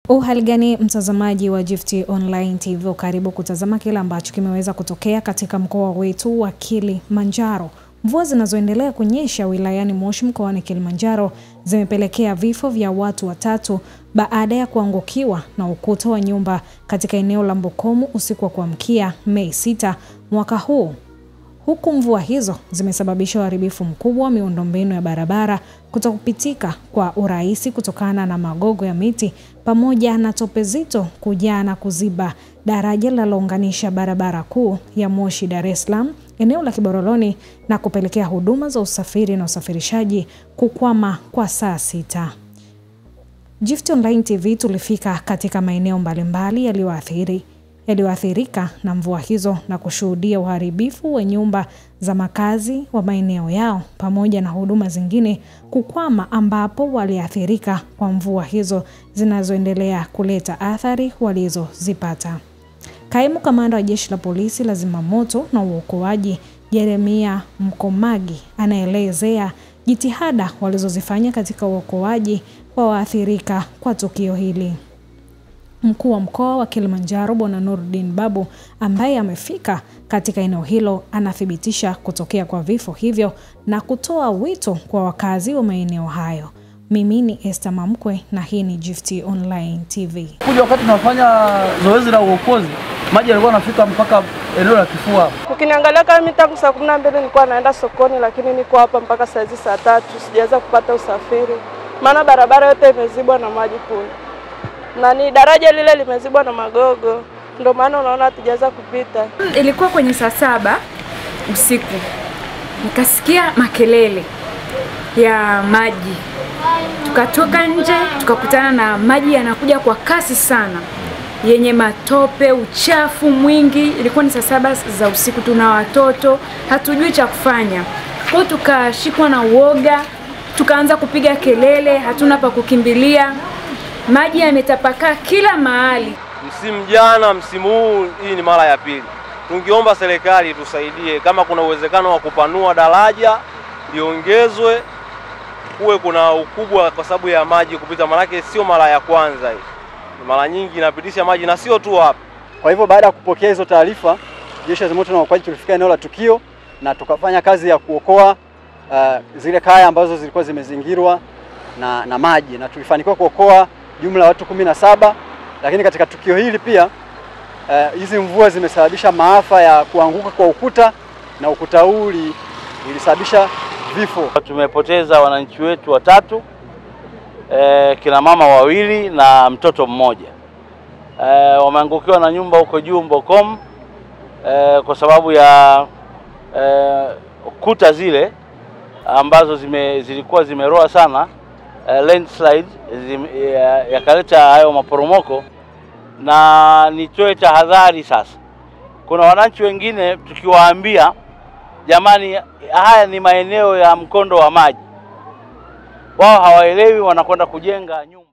Uhali gani mtazamaji wa Gift Online TV, karibu kutazama kile ambacho kimeweza kutokea katika mkoa wetu wa Kilimanjaro. Mvua zinazoendelea kunyesha wilayani Moshi mkoani Kilimanjaro zimepelekea vifo vya watu watatu baada ya kuangukiwa na ukuta wa nyumba katika eneo la Mbokomu usiku wa kuamkia Mei 6 mwaka huu. Huku mvua hizo zimesababisha uharibifu mkubwa wa miundombinu ya barabara kutokupitika kwa urahisi kutokana na magogo ya miti pamoja na tope zito kujaa na kuziba daraja linalounganisha barabara kuu ya Moshi Dar es Salaam eneo la Kiboroloni na kupelekea huduma za usafiri na usafirishaji kukwama kwa saa 6. Gift Online TV tulifika katika maeneo mbalimbali yaliyoathirika na mvua hizo na kushuhudia uharibifu wa nyumba za makazi wa maeneo yao pamoja na huduma zingine kukwama, ambapo waliathirika kwa mvua hizo zinazoendelea kuleta athari walizozipata. Kaimu kamanda wa Jeshi la Polisi la Zimamoto na Uokoaji Jeremia Mkomagi anaelezea jitihada walizozifanya katika uokoaji wa waathirika kwa tukio hili. Mkuu wa mkoa wa Kilimanjaro Bwana Nurdin Babu ambaye amefika katika eneo hilo anathibitisha kutokea kwa vifo hivyo na kutoa wito kwa wakazi wa maeneo hayo. Mimi ni Esther Mamkwe na hii ni Gift Online TV. Kuja wakati tunafanya zoezi la uokozi, maji yalikuwa yanafika mpaka eneo la kifua. Ukiniangalia kama mimi tangu saa 12 nilikuwa naenda sokoni, lakini niko hapa mpaka saa 3 sijaweza kupata usafiri. Maana barabara yote imezibwa na maji kule. Na ni daraja lile limezibwa na magogo. Ndio maana unaona hatujaweza kupita. Ilikuwa kwenye saa 7 usiku. Nikasikia makelele ya maji. Tukatoka nje, tukakutana na maji yanakuja kwa kasi sana, yenye matope, uchafu mwingi. Ilikuwa ni saa 7 za usiku, tuna watoto, hatujui cha kufanya. Kwa tukashikwa na uoga, tukaanza kupiga kelele, hatuna pa kukimbilia. Maji yametapakaa kila mahali. Msimu jana, msimu huu hii ni mara ya pili. Tungeomba serikali tusaidie, kama kuna uwezekano wa kupanua daraja liongezwe, kuwe kuna ukubwa kwa sababu ya maji kupita, manake sio mara ya kwanza hii. Mara nyingi inapitisha maji na sio tu hapa. Kwa hivyo baada ya kupokea hizo taarifa, Jeshi la Zimamoto na Uokoaji tulifika eneo la tukio na tukafanya kazi ya kuokoa zile kaya ambazo zilikuwa zimezingirwa na maji, na tulifanikiwa kuokoa jumla watu 17. Lakini katika tukio hili pia hizi mvua zimesababisha maafa ya kuanguka kwa ukuta, na ukuta huu ulisababisha vifo. Tumepoteza wananchi wetu watatu, kina mama 2 na mtoto mmoja. Wameangukiwa na nyumba huko juu Mbokomu kwa sababu ya kuta zile ambazo zilikuwa zimeroa sana, landslide yakaleta hayo maporomoko. Na nitoe tahadhari sasa, kuna wananchi wengine tukiwaambia jamani, haya ni maeneo ya mkondo wa maji, wao hawaelewi, wanakwenda kujenga nyumba.